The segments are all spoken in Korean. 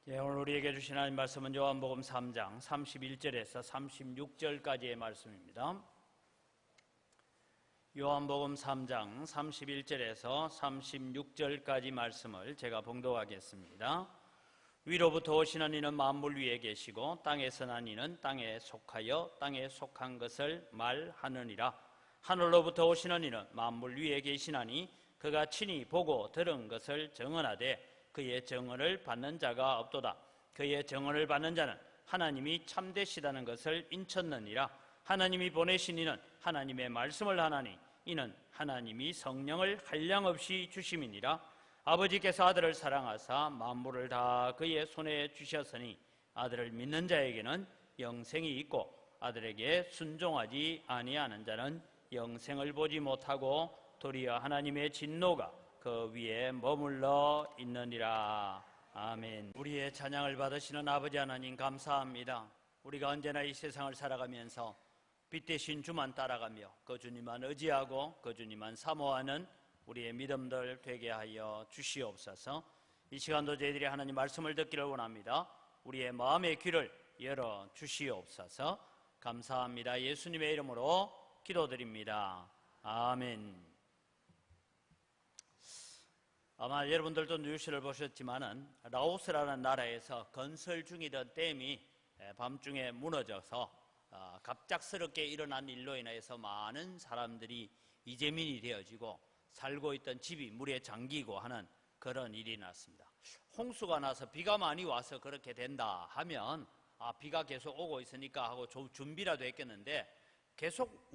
오늘 우리에게 주신 하나님 말씀은 요한복음 3장 31절에서 36절까지의 말씀입니다. 요한복음 3장 31절에서 36절까지 말씀을 제가 봉독하겠습니다. 위로부터 오시는 이는 만물 위에 계시고 땅에서 난 이는 땅에 속하여 땅에 속한 것을 말하느니라. 하늘로부터 오시는 이는 만물 위에 계시나니 그가 친히 보고 들은 것을 증언하되 그의 증언을 받는 자가 없도다. 그의 증언을 받는 자는 하나님이 참되시다는 것을 인쳤느니라. 하나님이 보내신 이는 하나님의 말씀을 하나니 이는 하나님이 성령을 한량없이 주심이니라. 아버지께서 아들을 사랑하사 만물을 다 그의 손에 주셨으니 아들을 믿는 자에게는 영생이 있고 아들에게 순종하지 아니하는 자는 영생을 보지 못하고 도리어 하나님의 진노가 그 위에 머물러 있느니라. 아멘. 우리의 찬양을 받으시는 아버지 하나님 감사합니다. 우리가 언제나 이 세상을 살아가면서 빛 대신 주만 따라가며 그 주님만 의지하고 그 주님만 사모하는 우리의 믿음들 되게 하여 주시옵소서. 이 시간도 저희들이 하나님 말씀을 듣기를 원합니다. 우리의 마음의 귀를 열어 주시옵소서. 감사합니다. 예수님의 이름으로 기도드립니다. 아멘. 아마 여러분들도 뉴스를 보셨지만은 라오스라는 나라에서 건설 중이던 댐이 밤중에 무너져서 갑작스럽게 일어난 일로 인해서 많은 사람들이 이재민이 되어지고 살고 있던 집이 물에 잠기고 하는 그런 일이 났습니다. 홍수가 나서 비가 많이 와서 그렇게 된다 하면 비가 계속 오고 있으니까 하고 준비라도 했겠는데 계속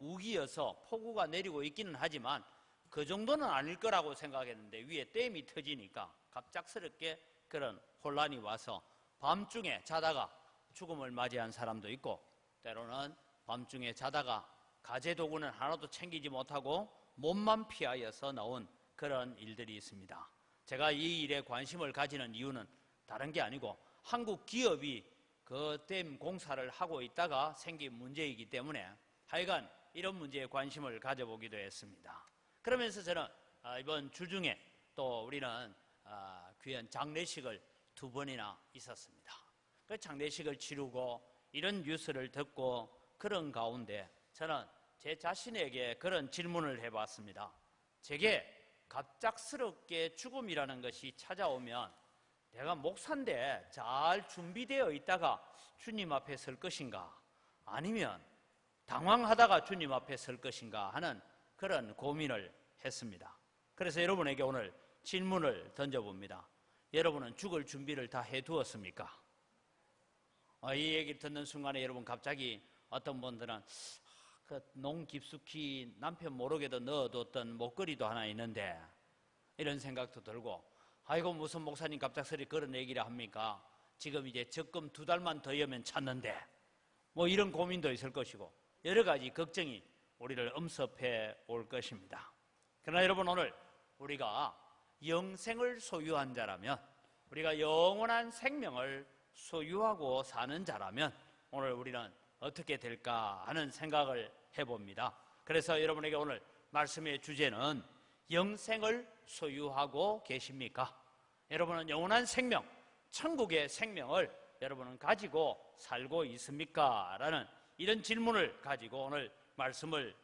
우기여서 폭우가 내리고 있기는 하지만 그 정도는 아닐 거라고 생각했는데 위에 댐이 터지니까 갑작스럽게 그런 혼란이 와서 밤중에 자다가 죽음을 맞이한 사람도 있고 때로는 밤중에 자다가 가재도구는 하나도 챙기지 못하고 몸만 피하여서 나온 그런 일들이 있습니다. 제가 이 일에 관심을 가지는 이유는 다른 게 아니고 한국 기업이 그 댐 공사를 하고 있다가 생긴 문제이기 때문에 하여간 이런 문제에 관심을 가져보기도 했습니다. 그러면서 저는 이번 주 중에 또 우리는 귀한 장례식을 2번이나 있었습니다. 그 장례식을 치르고 이런 뉴스를 듣고 그런 가운데 저는 제 자신에게 그런 질문을 해봤습니다. 제게 갑작스럽게 죽음이라는 것이 찾아오면 내가 목사인데 잘 준비되어 있다가 주님 앞에 설 것인가 아니면 당황하다가 주님 앞에 설 것인가 하는 그런 고민을 했습니다. 그래서 여러분에게 오늘 질문을 던져봅니다. 여러분은 죽을 준비를 다 해두었습니까? 이 얘기를 듣는 순간에 여러분 갑자기 어떤 분들은 농 깊숙이 남편 모르게도 넣어뒀던 목걸이도 하나 있는데 이런 생각도 들고 아이고 무슨 목사님 갑작스레 그런 얘기를 합니까? 지금 이제 적금 2달만 더 여면 찾는데 뭐 이런 고민도 있을 것이고 여러 가지 걱정이 우리를 엄습해 올 것입니다. 그러나 여러분 오늘 우리가 영생을 소유한 자라면 우리가 영원한 생명을 소유하고 사는 자라면 오늘 우리는 어떻게 될까 하는 생각을 해봅니다. 그래서 여러분에게 오늘 말씀의 주제는 영생을 소유하고 계십니까? 여러분은 영원한 생명, 천국의 생명을 여러분은 가지고 살고 있습니까? 라는 이런 질문을 가지고 오늘 말씀을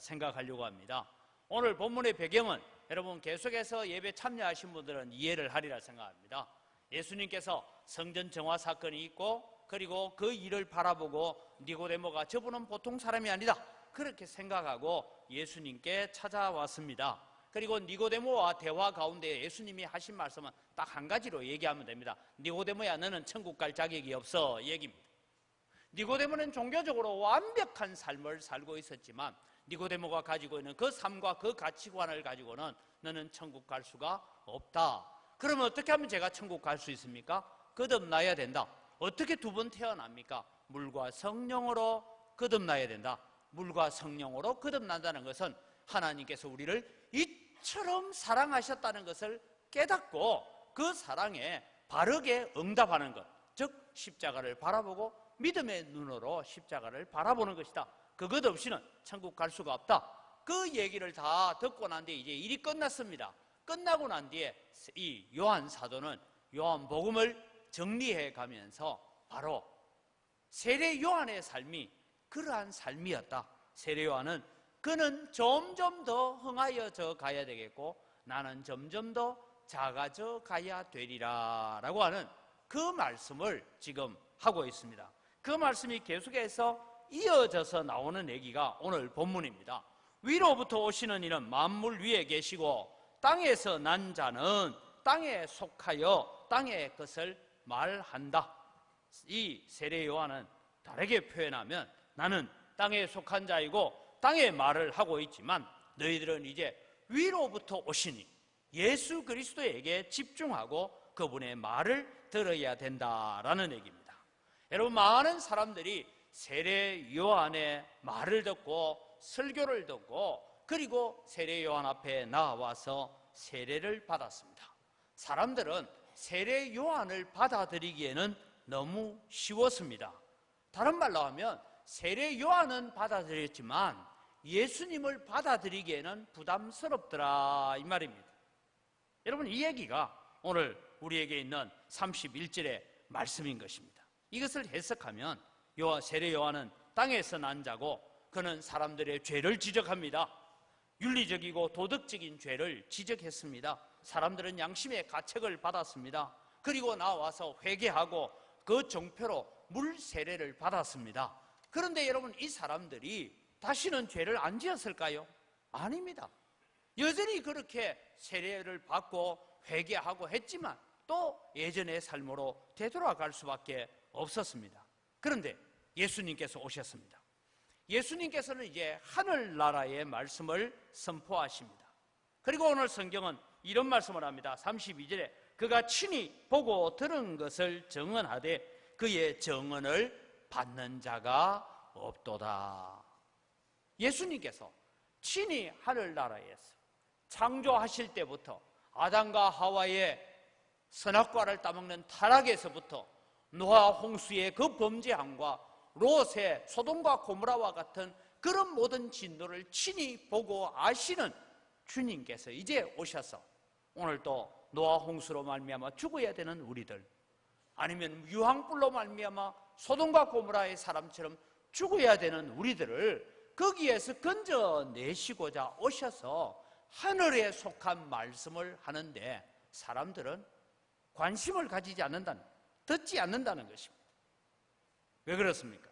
생각하려고 합니다. 오늘 본문의 배경은 여러분 계속해서 예배 참여하신 분들은 이해를 하리라 생각합니다. 예수님께서 성전 정화 사건이 있고 그리고 그 일을 바라보고 니고데모가 저분은 보통 사람이 아니다 그렇게 생각하고 예수님께 찾아왔습니다. 그리고 니고데모와 대화 가운데 예수님이 하신 말씀은 딱 한 가지로 얘기하면 됩니다. 니고데모야 너는 천국 갈 자격이 없어 얘기입니다. 니고데모는 종교적으로 완벽한 삶을 살고 있었지만 니고데모가 가지고 있는 그 삶과 그 가치관을 가지고는 너는 천국 갈 수가 없다. 그러면 어떻게 하면 제가 천국 갈 수 있습니까? 거듭나야 된다. 어떻게 2번 태어납니까? 물과 성령으로 거듭나야 된다. 물과 성령으로 거듭난다는 것은 하나님께서 우리를 이처럼 사랑하셨다는 것을 깨닫고 그 사랑에 바르게 응답하는 것, 즉 십자가를 바라보고 믿음의 눈으로 십자가를 바라보는 것이다. 그것 없이는 천국 갈 수가 없다. 그 얘기를 다 듣고 난 뒤에 이제 일이 끝났습니다. 끝나고 난 뒤에 이 요한 사도는 요한복음을 정리해 가면서 바로 세례 요한의 삶이 그러한 삶이었다. 세례 요한은 그는 점점 더 흥하여져 가야 되겠고 나는 점점 더 작아져 가야 되리라 라고 하는 그 말씀을 지금 하고 있습니다. 그 말씀이 계속해서 이어져서 나오는 얘기가 오늘 본문입니다. 위로부터 오시는 이는 만물 위에 계시고 땅에서 난 자는 땅에 속하여 땅의 것을 말한다. 이 세례 요한은 다르게 표현하면 나는 땅에 속한 자이고 땅의 말을 하고 있지만 너희들은 이제 위로부터 오시니 예수 그리스도에게 집중하고 그분의 말을 들어야 된다라는 얘기입니다. 여러분, 많은 사람들이 세례 요한의 말을 듣고 설교를 듣고 그리고 세례 요한 앞에 나와서 세례를 받았습니다. 사람들은 세례 요한을 받아들이기에는 너무 쉬웠습니다. 다른 말로 하면 세례 요한은 받아들였지만 예수님을 받아들이기에는 부담스럽더라 이 말입니다. 여러분, 이 얘기가 오늘 우리에게 있는 31절의 말씀인 것입니다. 이것을 해석하면 세례 요한은 땅에서 난 자고 그는 사람들의 죄를 지적합니다. 윤리적이고 도덕적인 죄를 지적했습니다. 사람들은 양심의 가책을 받았습니다. 그리고 나와서 회개하고 그 정표로 물 세례를 받았습니다. 그런데 여러분, 이 사람들이 다시는 죄를 안 지었을까요? 아닙니다. 여전히 그렇게 세례를 받고 회개하고 했지만 또 예전의 삶으로 되돌아갈 수밖에 없었습니다. 그런데 예수님께서 오셨습니다. 예수님께서는 이제 하늘나라의 말씀을 선포하십니다. 그리고 오늘 성경은 이런 말씀을 합니다. 32절에 그가 친히 보고 들은 것을 증언하되 그의 증언을 받는 자가 없도다. 예수님께서 친히 하늘나라에서 창조하실 때부터 아담과 하와의 선악과를 따먹는 타락에서부터 노아 홍수의 그 범죄함과 롯의 소돔과 고모라와 같은 그런 모든 진노를 친히 보고 아시는 주님께서 이제 오셔서 오늘 또 노아 홍수로 말미암아 죽어야 되는 우리들, 아니면 유황불로 말미암아 소돔과 고모라의 사람처럼 죽어야 되는 우리들을 거기에서 건져내시고자 오셔서 하늘에 속한 말씀을 하는데 사람들은 관심을 가지지 않는다는, 듣지 않는다는 것입니다. 왜 그렇습니까?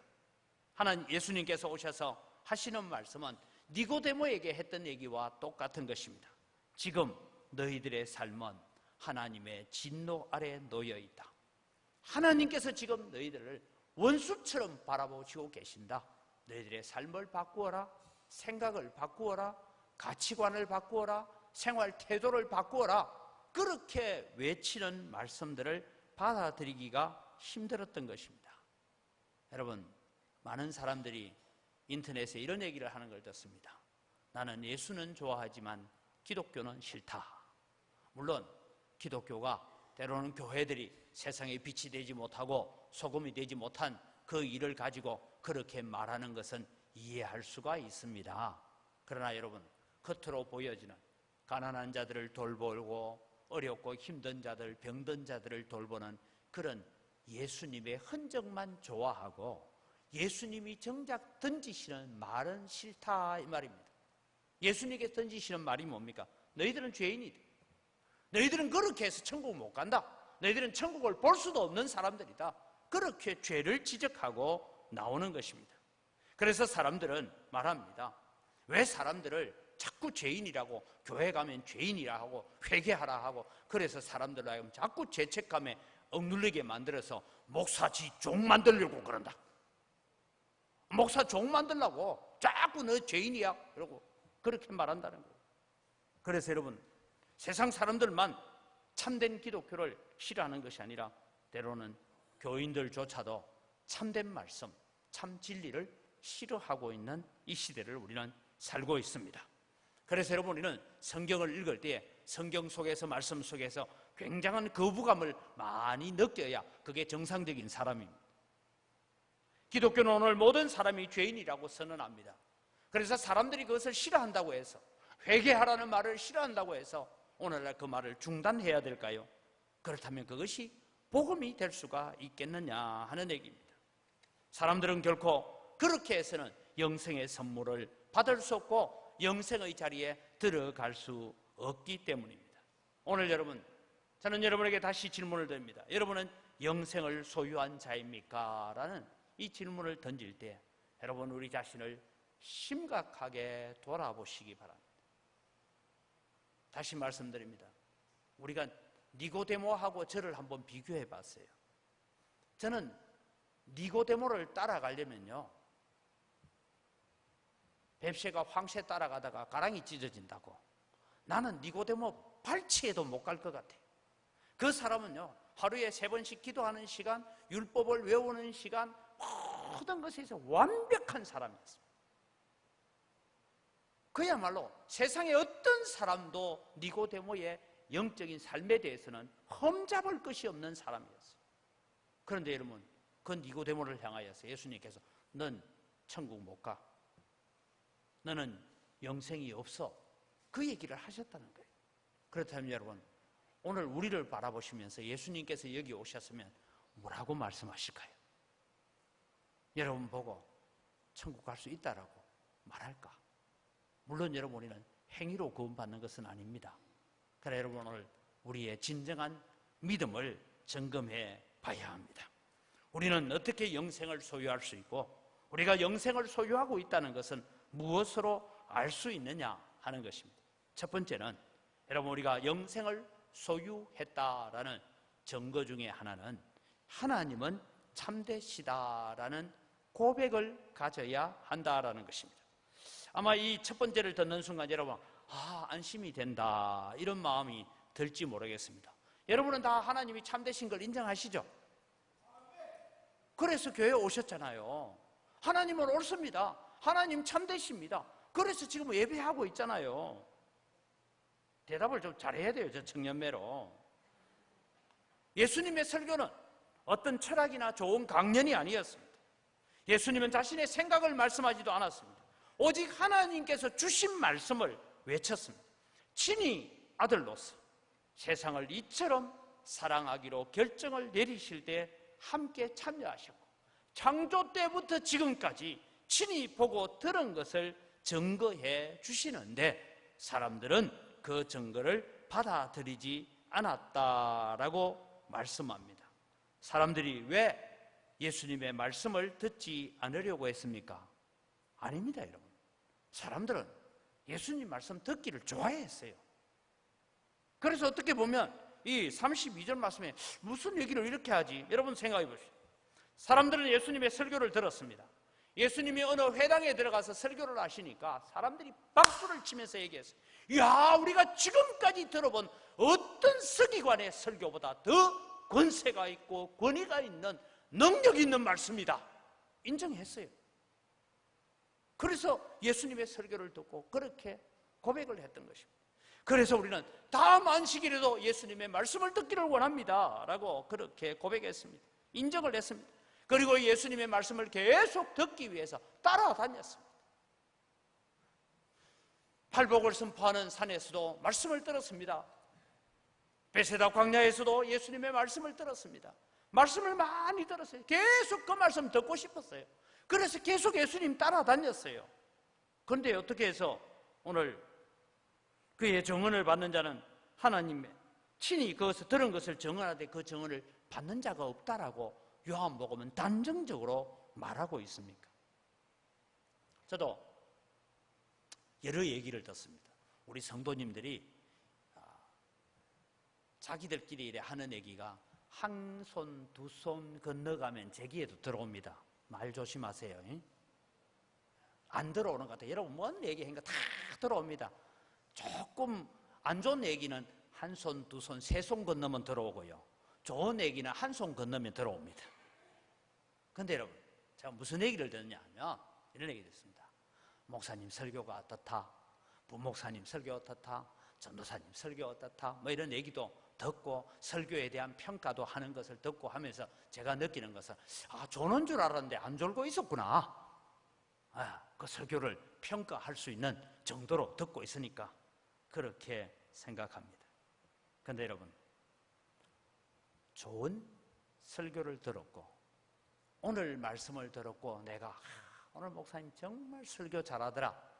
하나님 예수님께서 오셔서 하시는 말씀은 니고데모에게 했던 얘기와 똑같은 것입니다. 지금 너희들의 삶은 하나님의 진노 아래 놓여 있다. 하나님께서 지금 너희들을 원수처럼 바라보시고 계신다. 너희들의 삶을 바꾸어라, 생각을 바꾸어라, 가치관을 바꾸어라, 생활 태도를 바꾸어라. 그렇게 외치는 말씀들을 받아들이기가 힘들었던 것입니다. 여러분, 많은 사람들이 인터넷에 이런 얘기를 하는 걸 듣습니다. 나는 예수는 좋아하지만 기독교는 싫다. 물론 기독교가 때로는 교회들이 세상에 빛이 되지 못하고 소금이 되지 못한 그 일을 가지고 그렇게 말하는 것은 이해할 수가 있습니다. 그러나 여러분, 겉으로 보여지는 가난한 자들을 돌보고 어렵고 힘든 자들, 병든 자들을 돌보는 그런 예수님의 흔적만 좋아하고 예수님이 정작 던지시는 말은 싫다 이 말입니다. 예수님께 던지시는 말이 뭡니까? 너희들은 죄인이다. 너희들은 그렇게 해서 천국 못 간다. 너희들은 천국을 볼 수도 없는 사람들이다. 그렇게 죄를 지적하고 나오는 것입니다. 그래서 사람들은 말합니다. 왜 사람들을 자꾸 죄인이라고, 교회 가면 죄인이라 하고 회개하라 하고, 그래서 사람들로 하여금 자꾸 죄책감에 억눌리게 만들어서 목사 지 종 만들려고 그런다. 목사 종 만들려고 자꾸 너 죄인이야 그러고 그렇게 말한다는 거예요. 그래서 여러분, 세상 사람들만 참된 기독교를 싫어하는 것이 아니라 때로는 교인들조차도 참된 말씀, 참 진리를 싫어하고 있는 이 시대를 우리는 살고 있습니다. 그래서 여러분, 우리는 성경을 읽을 때 성경 속에서, 말씀 속에서 굉장한 거부감을 많이 느껴야 그게 정상적인 사람입니다. 기독교는 오늘 모든 사람이 죄인이라고 선언합니다. 그래서 사람들이 그것을 싫어한다고 해서, 회개하라는 말을 싫어한다고 해서 오늘날 그 말을 중단해야 될까요? 그렇다면 그것이 복음이 될 수가 있겠느냐 하는 얘기입니다. 사람들은 결코 그렇게 해서는 영생의 선물을 받을 수 없고 영생의 자리에 들어갈 수 없기 때문입니다. 오늘 여러분, 저는 여러분에게 다시 질문을 드립니다. 여러분은 영생을 소유한 자입니까? 라는 이 질문을 던질 때 여러분, 우리 자신을 심각하게 돌아보시기 바랍니다. 다시 말씀드립니다. 우리가 니고데모하고 저를 한번 비교해 봤어요. 저는 니고데모를 따라가려면요, 뱁새가 황새 따라가다가 가랑이 찢어진다고, 나는 니고데모 발치에도 못 갈 것 같아요. 그 사람은요, 하루에 3번씩 기도하는 시간, 율법을 외우는 시간, 모든 것에서 완벽한 사람이었습니다. 그야말로 세상의 어떤 사람도 니고데모의 영적인 삶에 대해서는 흠잡을 것이 없는 사람이었어요. 그런데 여러분, 그 니고데모를 향하여서 예수님께서 넌 천국 못 가, 너는 영생이 없어, 그 얘기를 하셨다는 거예요. 그렇다면 여러분, 오늘 우리를 바라보시면서 예수님께서 여기 오셨으면 뭐라고 말씀하실까요? 여러분 보고 천국 갈 수 있다라고 말할까? 물론 여러분, 우리는 행위로 구원받는 것은 아닙니다. 그러나 여러분, 오늘 우리의 진정한 믿음을 점검해 봐야 합니다. 우리는 어떻게 영생을 소유할 수 있고, 우리가 영생을 소유하고 있다는 것은 무엇으로 알 수 있느냐 하는 것입니다. 첫 번째는 여러분, 우리가 영생을 소유했다라는 증거 중에 하나는 하나님은 참되시다라는 고백을 가져야 한다라는 것입니다. 아마 이 첫 번째를 듣는 순간 여러분, 안심이 된다, 이런 마음이 들지 모르겠습니다. 여러분은 다 하나님이 참되신 걸 인정하시죠? 그래서 교회에 오셨잖아요. 하나님은 옳습니다. 하나님 참되십니다. 그래서 지금 예배하고 있잖아요. 대답을 좀 잘해야 돼요, 저 청년매로. 예수님의 설교는 어떤 철학이나 좋은 강연이 아니었습니다. 예수님은 자신의 생각을 말씀하지도 않았습니다. 오직 하나님께서 주신 말씀을 외쳤습니다. 친히 아들로서 세상을 이처럼 사랑하기로 결정을 내리실 때 함께 참여하셨고, 창조 때부터 지금까지 친히 보고 들은 것을 증거해 주시는데 사람들은 그 증거를 받아들이지 않았다라고 말씀합니다. 사람들이 왜 예수님의 말씀을 듣지 않으려고 했습니까? 아닙니다, 여러분. 사람들은 예수님 말씀 듣기를 좋아했어요. 그래서 어떻게 보면 이 32절 말씀에 무슨 얘기를 이렇게 하지? 여러분 생각해 보십시오. 사람들은 예수님의 설교를 들었습니다. 예수님이 어느 회당에 들어가서 설교를 하시니까 사람들이 박수를 치면서 얘기했어요. 이야, 우리가 지금까지 들어본 어떤 서기관의 설교보다 더 권세가 있고 권위가 있는, 능력 있는 말씀이다, 인정했어요. 그래서 예수님의 설교를 듣고 그렇게 고백을 했던 것입니다. 그래서 우리는 다음 안식일에도 예수님의 말씀을 듣기를 원합니다 라고 그렇게 고백했습니다. 인정을 했습니다. 그리고 예수님의 말씀을 계속 듣기 위해서 따라다녔습니다. 팔복을 선포하는 산에서도 말씀을 들었습니다. 베세다 광야에서도 예수님의 말씀을 들었습니다. 말씀을 많이 들었어요. 계속 그 말씀 듣고 싶었어요. 그래서 계속 예수님 따라다녔어요. 그런데 어떻게 해서 오늘 그의 증언을 받는 자는 하나님의 친히 그것을 들은 것을 증언하되 그 증언을 받는 자가 없다라고 요한복음은 단정적으로 말하고 있습니까? 저도 여러 얘기를 듣습니다. 우리 성도님들이 자기들끼리 이래 하는 얘기가 한 손, 두 손 건너가면 제기에도 들어옵니다. 말 조심하세요. 안 들어오는 것 같아요. 여러분 뭔 얘기한 거 다 들어옵니다. 조금 안 좋은 얘기는 한 손, 두 손, 세 손 건너면 들어오고요. 좋은 얘기는 한 손 건너면 들어옵니다. 그런데 여러분, 제가 무슨 얘기를 듣느냐 하면 이런 얘기 듣습니다. 목사님 설교가 어떻다, 부목사님 설교 어떻다, 전도사님 설교 어떻다, 뭐 이런 얘기도 듣고 설교에 대한 평가도 하는 것을 듣고 하면서 제가 느끼는 것은 조는 줄 알았는데 안 졸고 있었구나. 그 설교를 평가할 수 있는 정도로 듣고 있으니까 그렇게 생각합니다. 그런데 여러분, 좋은 설교를 들었고 오늘 말씀을 들었고 내가 오늘 목사님 정말 설교 잘하더라,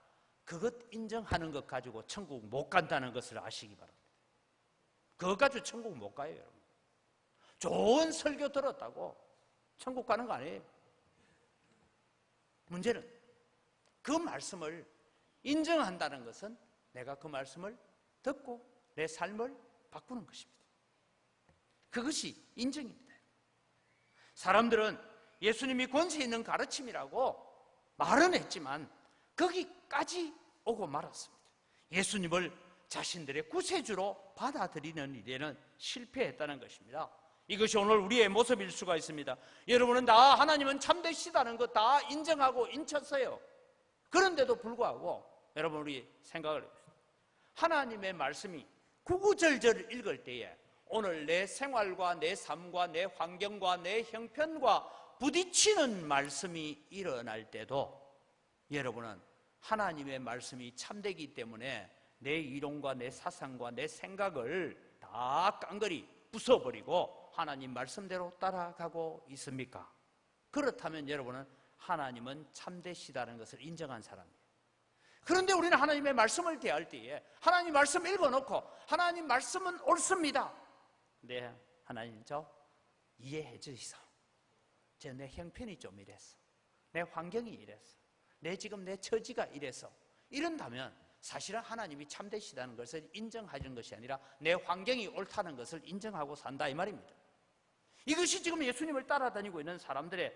그것 인정하는 것 가지고 천국 못 간다는 것을 아시기 바랍니다. 그것 가지고 천국 못 가요, 여러분. 좋은 설교 들었다고 천국 가는 거 아니에요. 문제는 그 말씀을 인정한다는 것은 내가 그 말씀을 듣고 내 삶을 바꾸는 것입니다. 그것이 인정입니다. 사람들은 예수님이 권세 있는 가르침이라고 말은 했지만 거기까지 오고 말았습니다. 예수님을 자신들의 구세주로 받아들이는 일에는 실패했다는 것입니다. 이것이 오늘 우리의 모습일 수가 있습니다. 여러분은 다 하나님은 참되시다는 거 다 인정하고 인쳤어요. 그런데도 불구하고 여러분 우리 생각을 해봅시다. 하나님의 말씀이 구구절절 읽을 때에 오늘 내 생활과 내 삶과 내 환경과 내 형편과 부딪히는 말씀이 일어날 때도 여러분은 하나님의 말씀이 참되기 때문에 내 이론과 내 사상과 내 생각을 다 깡그리 부숴버리고 하나님 말씀대로 따라가고 있습니까? 그렇다면 여러분은 하나님은 참되시다는 것을 인정한 사람이에요. 그런데 우리는 하나님의 말씀을 대할 때에 하나님 말씀 읽어놓고 하나님 말씀은 옳습니다. 네, 하나님 저 이해해 주시소. 내 형편이 좀 이랬어. 내 환경이 이랬어. 지금 내 처지가 이래서 이런다면 사실은 하나님이 참되시다는 것을 인정하는 것이 아니라 내 환경이 옳다는 것을 인정하고 산다 이 말입니다. 이것이 지금 예수님을 따라다니고 있는 사람들의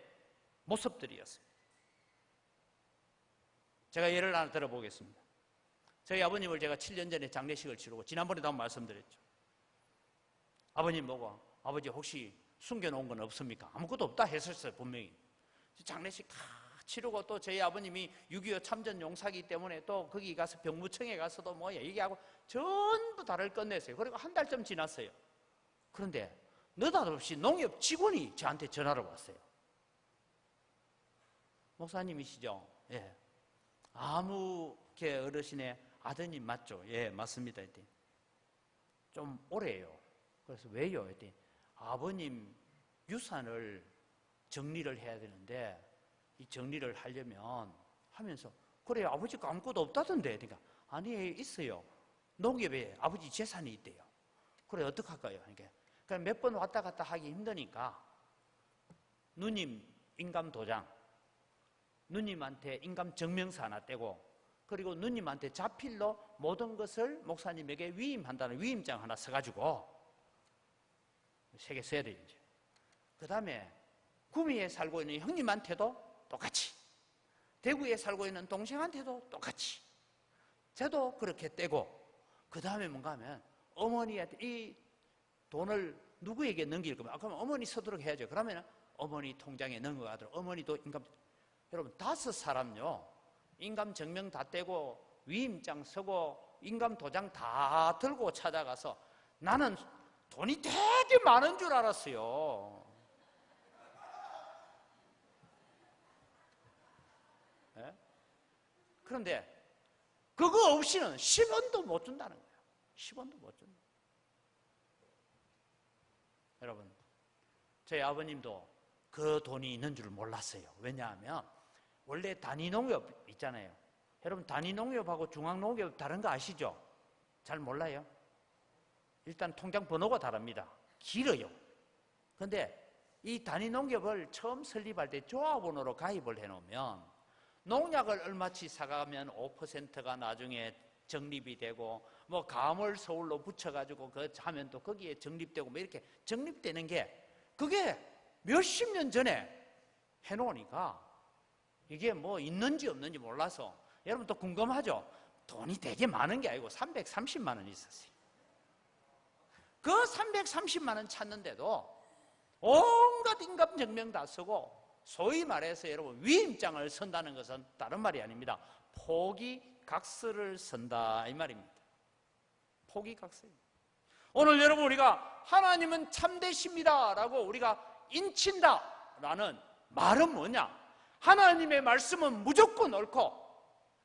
모습들이었습니다. 제가 예를 하나 들어보겠습니다. 저희 아버님을 제가 7년 전에 장례식을 치르고 지난번에도 한번 말씀드렸죠. 아버님 보고 아버지 혹시 숨겨놓은 건 없습니까? 아무것도 없다 했었어요. 분명히 장례식 다 치르고 또 저희 아버님이 6.25 참전 용사기 때문에 또 거기 가서 병무청에 가서도 뭐 얘기하고 전부 다를 끝냈어요. 그리고 한 달쯤 지났어요. 그런데 느닷없이 농협 직원이 저한테 전화를 왔어요. 목사님이시죠? 예. 아무개 어르신의 아드님 맞죠? 예, 맞습니다. 했더니 좀 오래요. 그래서 왜요? 했더니 아버님 유산을 정리를 해야 되는데 이 정리를 하려면 하면서 그래 아버지가 아무것도 없다던데. 그러니까 아니 있어요. 농협에 아버지 재산이 있대요. 그래 어떡할까요? 그러니까 몇 번 왔다 갔다 하기 힘드니까 누님 인감도장, 누님한테 인감증명서 하나 떼고 그리고 누님한테 자필로 모든 것을 목사님에게 위임한다는 위임장 하나 써가지고 3개 써야 돼요. 이제 그 다음에 구미에 살고 있는 형님한테도 똑같이, 대구에 살고 있는 동생한테도 똑같이 저도 그렇게 떼고 그 다음에 뭔가 하면 어머니한테 이 돈을 누구에게 넘길 거면 그러면 어머니 서도록 해야죠. 그러면 어머니 통장에 넘어가도록 어머니도 인감. 여러분 5사람요 인감 증명 다 떼고 위임장 쓰고 인감 도장 다 들고 찾아가서 나는 돈이 되게 많은 줄 알았어요. 네? 그런데 그거 없이는 10원도 못 준다는 거예요. 10원도 못 준다. 여러분 저희 아버님도 그 돈이 있는 줄 몰랐어요. 왜냐하면 원래 단위농협 있잖아요. 여러분 단위농협하고 중앙농협 다른 거 아시죠? 잘 몰라요? 일단 통장 번호가 다릅니다. 길어요. 그런데 이 단위농협을 처음 설립할 때 조합원으로 가입을 해놓으면 농약을 얼마치 사가면 5%가 나중에 적립이 되고 뭐 감을 서울로 붙여가지고 그 하면 또 거기에 적립되고 뭐 이렇게 적립되는 게 그게 몇십 년 전에 해놓으니까 이게 뭐 있는지 없는지 몰라서 여러분 또 궁금하죠? 돈이 되게 많은 게 아니고 330만 원 있었어요. 그 330만 원 찾는데도 온갖 인감증명 다 쓰고 소위 말해서 여러분 위임장을 쓴다는 것은 다른 말이 아닙니다. 포기각서를 쓴다 이 말입니다. 포기각서. 오늘 여러분 우리가 하나님은 참되십니다 라고 우리가 인친다 라는 말은 뭐냐? 하나님의 말씀은 무조건 옳고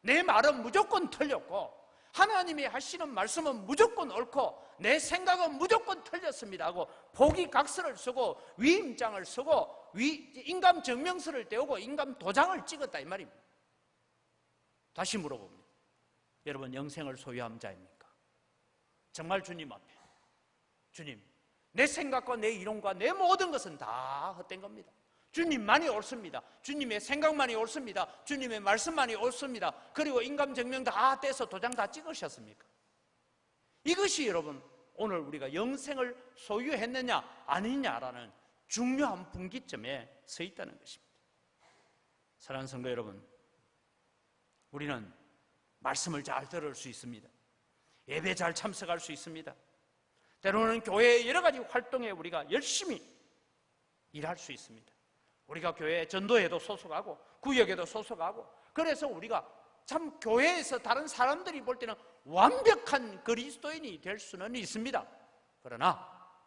내 말은 무조건 틀렸고 하나님이 하시는 말씀은 무조건 옳고 내 생각은 무조건 틀렸습니다 하고 포기각서를 쓰고 위임장을 쓰고 인감 증명서를 떼우고 인감 도장을 찍었다 이 말입니다. 다시 물어봅니다. 여러분, 영생을 소유한 자입니까? 정말 주님 앞에, 주님, 내 생각과 내 이론과 내 모든 것은 다 헛된 겁니다. 주님만이 옳습니다. 주님의 생각만이 옳습니다. 주님의 말씀만이 옳습니다. 그리고 인감증명 다 떼서 도장 다 찍으셨습니까? 이것이 여러분 오늘 우리가 영생을 소유했느냐 아니냐라는 중요한 분기점에 서 있다는 것입니다. 사랑하는 성도 여러분, 우리는 말씀을 잘 들을 수 있습니다. 예배 잘 참석할 수 있습니다. 때로는 교회의 여러 가지 활동에 우리가 열심히 일할 수 있습니다. 우리가 교회 전도회도 소속하고 구역에도 소속하고, 그래서 우리가 참 교회에서 다른 사람들이 볼 때는 완벽한 그리스도인이 될 수는 있습니다. 그러나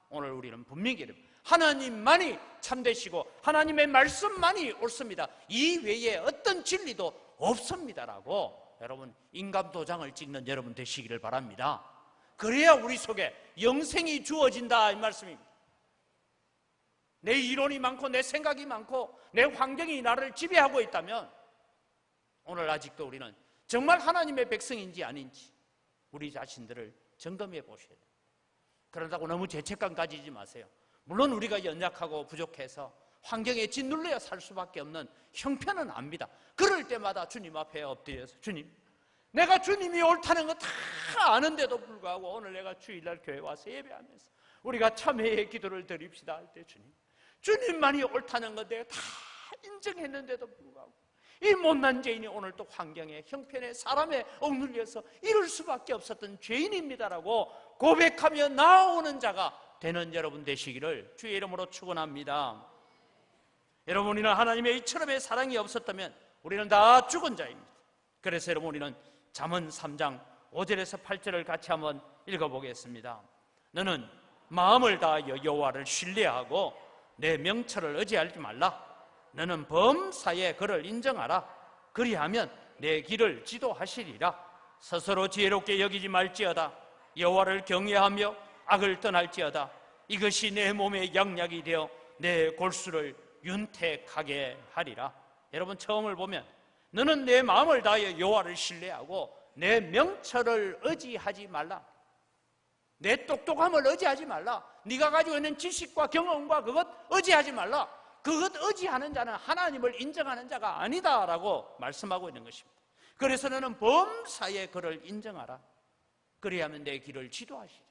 오늘 우리는 분명히 하나님만이 참되시고 하나님의 말씀만이 옳습니다. 이 외에 어떤 진리도 없습니다라고 여러분 인감도장을 찍는 여러분 되시기를 바랍니다. 그래야 우리 속에 영생이 주어진다 이 말씀입니다. 내 이론이 많고 내 생각이 많고 내 환경이 나를 지배하고 있다면 오늘 아직도 우리는 정말 하나님의 백성인지 아닌지 우리 자신들을 점검해 보셔야 돼요. 그런다고 너무 죄책감 가지지 마세요. 물론 우리가 연약하고 부족해서 환경에 짓눌려 살 수밖에 없는 형편은 압니다. 그럴 때마다 주님 앞에 엎드려서 주님, 내가 주님이 옳다는 거 다 아는데도 불구하고 오늘 내가 주일날 교회 와서 예배하면서 우리가 참회의 기도를 드립시다 할 때 주님만이 옳다는 거 내가 다 인정했는데도 불구하고 이 못난 죄인이 오늘 또 환경에 형편에 사람에 억눌려서 이럴 수밖에 없었던 죄인입니다라고 고백하며 나오는 자가 되는 여러분 되시기를 주의 이름으로 축원합니다. 여러분이는 하나님의 이처럼의 사랑이 없었다면 우리는 다 죽은 자입니다. 그래서 여러분 우리는 잠언 3장 5절에서 8절을 같이 한번 읽어보겠습니다. 너는 마음을 다하여 여호와를 신뢰하고 내 명철을 의지하지 말라. 너는 범사에 그를 인정하라. 그리하면 내 길을 지도하시리라. 스스로 지혜롭게 여기지 말지어다. 여호와를 경외하며 악을 떠날지어다. 이것이 내 몸의 양약이 되어 내 골수를 윤택하게 하리라. 여러분 처음을 보면 너는 내 마음을 다하여 여호와를 신뢰하고 내 명철을 의지하지 말라. 내 똑똑함을 의지하지 말라. 네가 가지고 있는 지식과 경험과 그것 의지하지 말라. 그것 의지하는 자는 하나님을 인정하는 자가 아니다라고 말씀하고 있는 것입니다. 그래서 너는 범사에 그를 인정하라. 그리하면 내 길을 지도하시리라.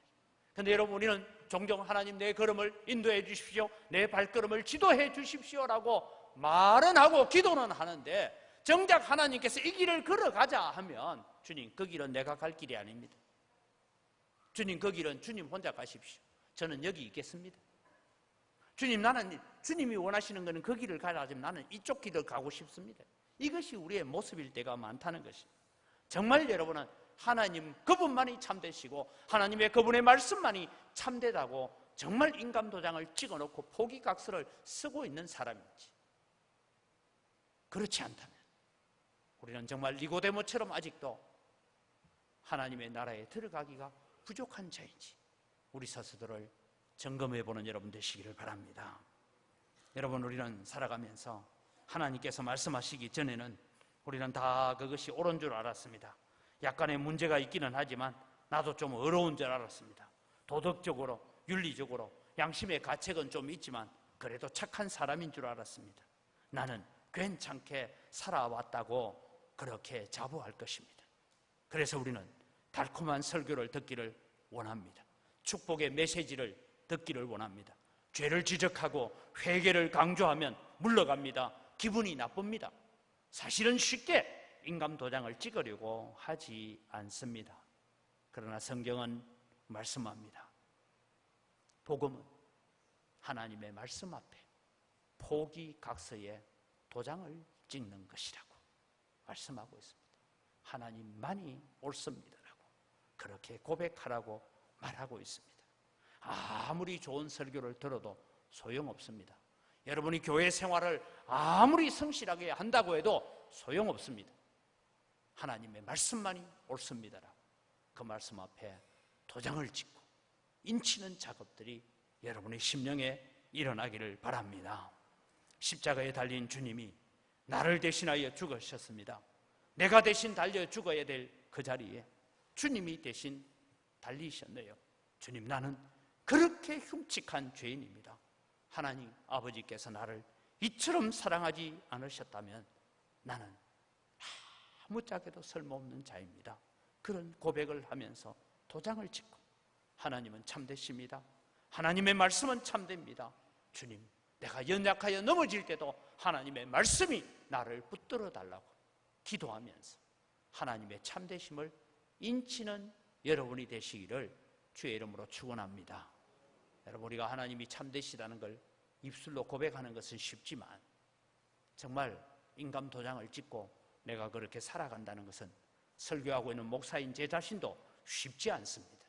그런데 여러분 우리는 종종 하나님 내 걸음을 인도해 주십시오, 내 발걸음을 지도해 주십시오라고 말은 하고 기도는 하는데 정작 하나님께서 이 길을 걸어가자 하면 주님 그 길은 내가 갈 길이 아닙니다. 주님 그 길은 주님 혼자 가십시오. 저는 여기 있겠습니다. 주님 나는 주님이 원하시는 것은 그 길을 가자면 나는 이쪽 길을 가고 싶습니다. 이것이 우리의 모습일 때가 많다는 것입니다. 정말 여러분은 하나님 그분만이 참되시고 하나님의 그분의 말씀만이 참되다고 정말 인감도장을 찍어놓고 포기각서를 쓰고 있는 사람인지, 그렇지 않다면 우리는 정말 니고데모처럼 아직도 하나님의 나라에 들어가기가 부족한 자인지 우리 스스로를 점검해보는 여러분 되시기를 바랍니다. 여러분 우리는 살아가면서 하나님께서 말씀하시기 전에는 우리는 다 그것이 옳은 줄 알았습니다. 약간의 문제가 있기는 하지만 나도 좀 어려운 줄 알았습니다. 도덕적으로 윤리적으로 양심의 가책은 좀 있지만 그래도 착한 사람인 줄 알았습니다. 나는 괜찮게 살아왔다고 그렇게 자부할 것입니다. 그래서 우리는 달콤한 설교를 듣기를 원합니다. 축복의 메시지를 듣기를 원합니다. 죄를 지적하고 회개를 강조하면 물러갑니다. 기분이 나쁩니다. 사실은 쉽게 인감도장을 찍으려고 하지 않습니다. 그러나 성경은 말씀합니다. 복음은 하나님의 말씀 앞에 포기각서에 도장을 찍는 것이라고 말씀하고 있습니다. 하나님만이 옳습니다라고 그렇게 고백하라고 말하고 있습니다. 아무리 좋은 설교를 들어도 소용없습니다. 여러분이 교회 생활을 아무리 성실하게 한다고 해도 소용없습니다. 하나님의 말씀만이 옳습니다라고 그 말씀 앞에 도장을 찍고 인치는 작업들이 여러분의 심령에 일어나기를 바랍니다. 십자가에 달린 주님이 나를 대신하여 죽으셨습니다. 내가 대신 달려 죽어야 될 그 자리에 주님이 대신 달리셨네요. 주님, 나는 그렇게 흉측한 죄인입니다. 하나님 아버지께서 나를 이처럼 사랑하지 않으셨다면 나는 아무짝에도 쓸모없는 자입니다. 그런 고백을 하면서 도장을 찍고, 하나님은 참되십니다. 하나님의 말씀은 참됩니다. 주님, 내가 연약하여 넘어질 때도 하나님의 말씀이 나를 붙들어 달라고 기도하면서 하나님의 참되심을 인치는 여러분이 되시기를 주의 이름으로 축원합니다. 여러분, 우리가 하나님이 참되시다는 걸 입술로 고백하는 것은 쉽지만 정말 인감 도장을 찍고 내가 그렇게 살아간다는 것은 설교하고 있는 목사인 제 자신도 쉽지 않습니다.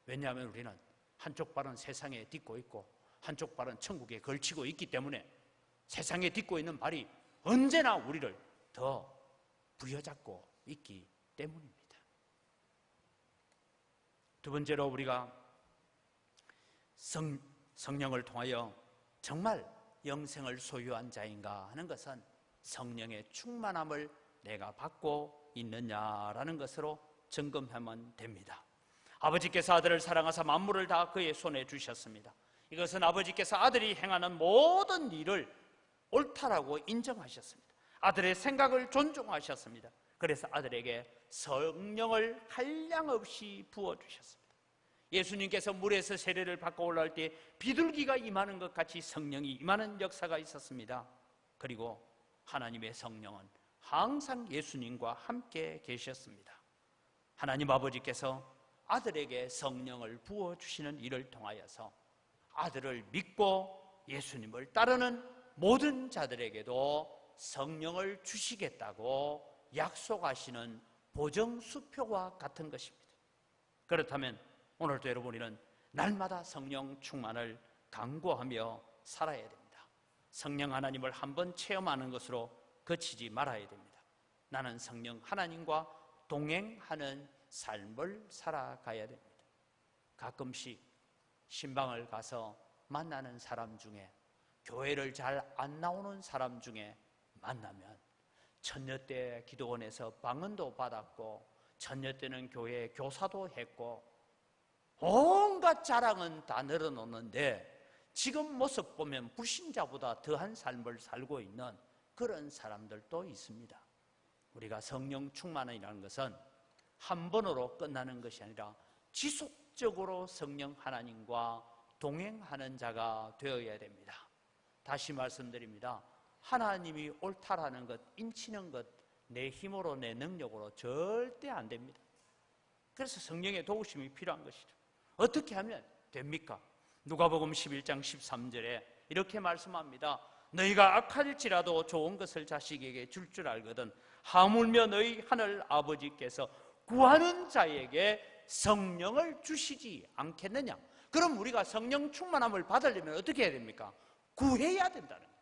왜냐하면 우리는 한쪽 발은 세상에 딛고 있고 한쪽 발은 천국에 걸치고 있기 때문에 세상에 딛고 있는 발이 언제나 우리를 더 부여잡고 있기 때문입니다. 두 번째로 우리가 성령을 통하여 정말 영생을 소유한 자인가 하는 것은 성령의 충만함을 내가 받고 있느냐라는 것으로 점검하면 됩니다. 아버지께서 아들을 사랑하사 만물을 다 그의 손에 주셨습니다. 이것은 아버지께서 아들이 행하는 모든 일을 옳다라고 인정하셨습니다. 아들의 생각을 존중하셨습니다. 그래서 아들에게 성령을 한량없이 부어주셨습니다. 예수님께서 물에서 세례를 받고 올라올 때 비둘기가 임하는 것 같이 성령이 임하는 역사가 있었습니다. 그리고 하나님의 성령은 항상 예수님과 함께 계셨습니다. 하나님 아버지께서 아들에게 성령을 부어주시는 일을 통하여서 아들을 믿고 예수님을 따르는 모든 자들에게도 성령을 주시겠다고 약속하시는 보정수표와 같은 것입니다. 그렇다면 오늘도 여러분은 날마다 성령 충만을 강구하며 살아야 됩니다. 성령 하나님을 한번 체험하는 것으로 그치지 말아야 됩니다. 나는 성령 하나님과 동행하는 삶을 살아가야 됩니다. 가끔씩 신방을 가서 만나는 사람 중에, 교회를 잘 안 나오는 사람 중에 만나면 천녀 때 기도원에서 방언도 받았고 천녀 때는 교회에 교사도 했고 온갖 자랑은 다 늘어놓는데 지금 모습 보면 불신자보다 더한 삶을 살고 있는 그런 사람들도 있습니다. 우리가 성령 충만이라는 것은 한 번으로 끝나는 것이 아니라 지속적으로 성령 하나님과 동행하는 자가 되어야 됩니다. 다시 말씀드립니다. 하나님이 옳다라는 것, 인치는 것, 내 힘으로 내 능력으로 절대 안 됩니다. 그래서 성령의 도우심이 필요한 것이죠. 어떻게 하면 됩니까? 누가복음 11장 13절에 이렇게 말씀합니다. 너희가 악할지라도 좋은 것을 자식에게 줄 줄 알거든 하물며 너희 하늘 아버지께서 구하는 자에게 성령을 주시지 않겠느냐. 그럼 우리가 성령 충만함을 받으려면 어떻게 해야 됩니까? 구해야 된다는 거예요.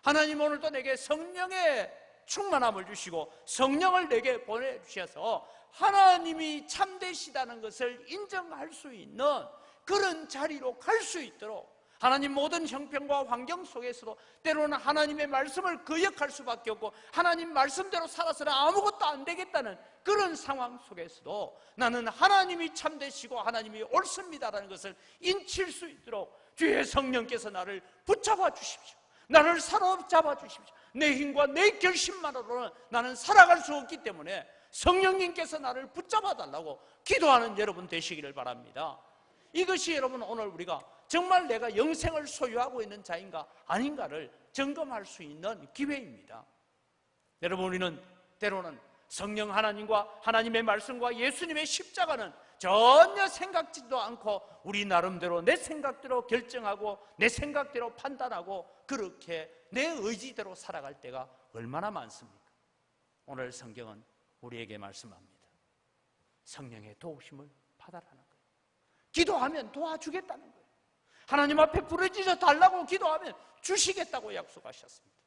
하나님 오늘도 내게 성령의 충만함을 주시고 성령을 내게 보내주셔서 하나님이 참되시다는 것을 인정할 수 있는 그런 자리로 갈 수 있도록 하나님 모든 형편과 환경 속에서도 때로는 하나님의 말씀을 거역할 수밖에 없고 하나님 말씀대로 살아서는 아무것도 안 되겠다는 그런 상황 속에서도 나는 하나님이 참되시고 하나님이 옳습니다라는 것을 인칠 수 있도록 주의 성령께서 나를 붙잡아 주십시오. 나를 사로잡아 주십시오. 내 힘과 내 결심만으로는 나는 살아갈 수 없기 때문에 성령님께서 나를 붙잡아 달라고 기도하는 여러분 되시기를 바랍니다. 이것이 여러분 오늘 우리가 정말 내가 영생을 소유하고 있는 자인가 아닌가를 점검할 수 있는 기회입니다. 여러분, 우리는 때로는 성령 하나님과 하나님의 말씀과 예수님의 십자가는 전혀 생각지도 않고 우리 나름대로 내 생각대로 결정하고 내 생각대로 판단하고 그렇게 내 의지대로 살아갈 때가 얼마나 많습니까? 오늘 성경은 우리에게 말씀합니다. 성령의 도우심을 받아라는 거예요. 기도하면 도와주겠다는 거예요. 하나님 앞에 부르짖어 달라고 기도하면 주시겠다고 약속하셨습니다.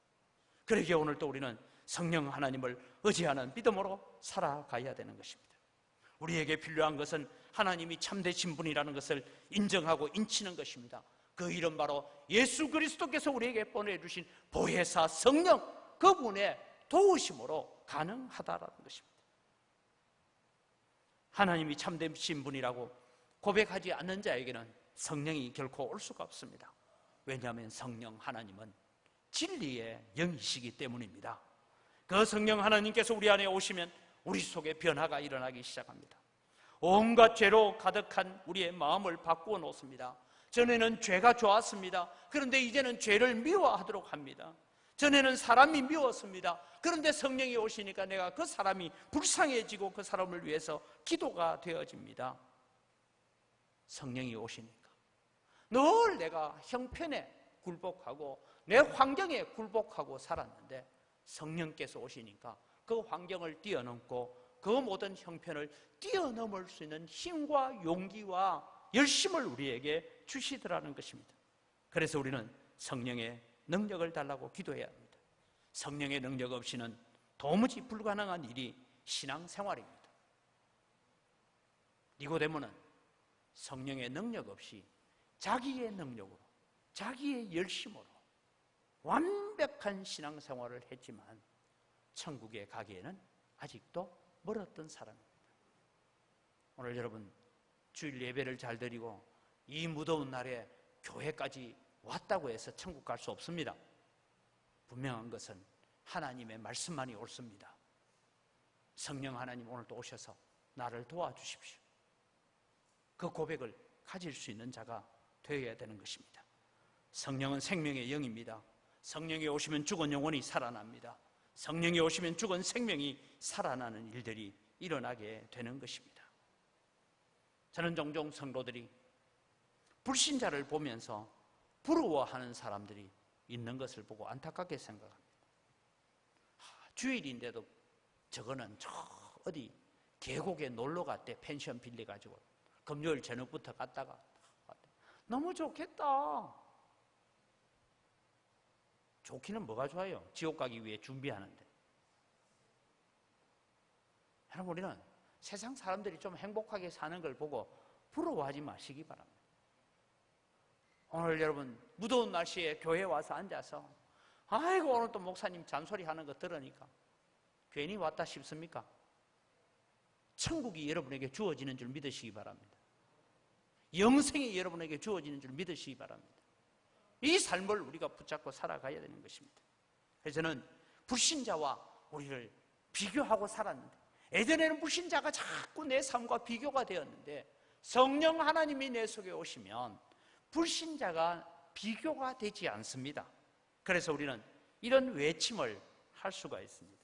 그러기에 오늘도 우리는 성령 하나님을 의지하는 믿음으로 살아가야 되는 것입니다. 우리에게 필요한 것은 하나님이 참되신 분이라는 것을 인정하고 인치는 것입니다. 그 이름 바로 예수 그리스도께서 우리에게 보내주신 보혜사 성령, 그분의 도우심으로 가능하다라는 것입니다. 하나님이 참되신 분이라고 고백하지 않는 자에게는 성령이 결코 올 수가 없습니다. 왜냐하면 성령 하나님은 진리의 영이시기 때문입니다. 그 성령 하나님께서 우리 안에 오시면 우리 속에 변화가 일어나기 시작합니다. 온갖 죄로 가득한 우리의 마음을 바꾸어 놓습니다. 전에는 죄가 좋았습니다. 그런데 이제는 죄를 미워하도록 합니다. 전에는 사람이 미웠습니다. 그런데 성령이 오시니까 내가 그 사람이 불쌍해지고 그 사람을 위해서 기도가 되어집니다. 성령이 오시니까 늘 내가 형편에 굴복하고 내 환경에 굴복하고 살았는데 성령께서 오시니까 그 환경을 뛰어넘고 그 모든 형편을 뛰어넘을 수 있는 힘과 용기와 열심을 우리에게 주시더라는 것입니다. 그래서 우리는 성령의 능력을 달라고 기도해야 합니다. 성령의 능력 없이는 도무지 불가능한 일이 신앙생활입니다. 니고데모는 성령의 능력 없이 자기의 능력으로, 자기의 열심으로 완벽한 신앙생활을 했지만 천국에 가기에는 아직도 멀었던 사람입니다. 오늘 여러분 주일 예배를 잘 드리고 이 무더운 날에 교회까지 왔다고 해서 천국 갈 수 없습니다. 분명한 것은 하나님의 말씀만이 옳습니다. 성령 하나님 오늘도 오셔서 나를 도와주십시오. 그 고백을 가질 수 있는 자가 되어야 되는 것입니다. 성령은 생명의 영입니다. 성령이 오시면 죽은 영혼이 살아납니다. 성령이 오시면 죽은 생명이 살아나는 일들이 일어나게 되는 것입니다. 저는 종종 성도들이 불신자를 보면서 부러워하는 사람들이 있는 것을 보고 안타깝게 생각합니다. 주일인데도 저거는 저 어디 계곡에 놀러 갔대. 펜션 빌려가지고 금요일 저녁부터 갔다가 너무 좋겠다. 좋기는 뭐가 좋아요? 지옥 가기 위해 준비하는데. 여러분 우리는 세상 사람들이 좀 행복하게 사는 걸 보고 부러워하지 마시기 바랍니다. 오늘 여러분 무더운 날씨에 교회에 와서 앉아서 아이고 오늘 또 목사님 잔소리 하는 거 들으니까 괜히 왔다 싶습니까? 천국이 여러분에게 주어지는 줄 믿으시기 바랍니다. 영생이 여러분에게 주어지는 줄 믿으시기 바랍니다. 이 삶을 우리가 붙잡고 살아가야 되는 것입니다. 그래서 저는 불신자와 우리를 비교하고 살았는데 예전에는 불신자가 자꾸 내 삶과 비교가 되었는데 성령 하나님이 내 속에 오시면 불신자가 비교가 되지 않습니다. 그래서 우리는 이런 외침을 할 수가 있습니다.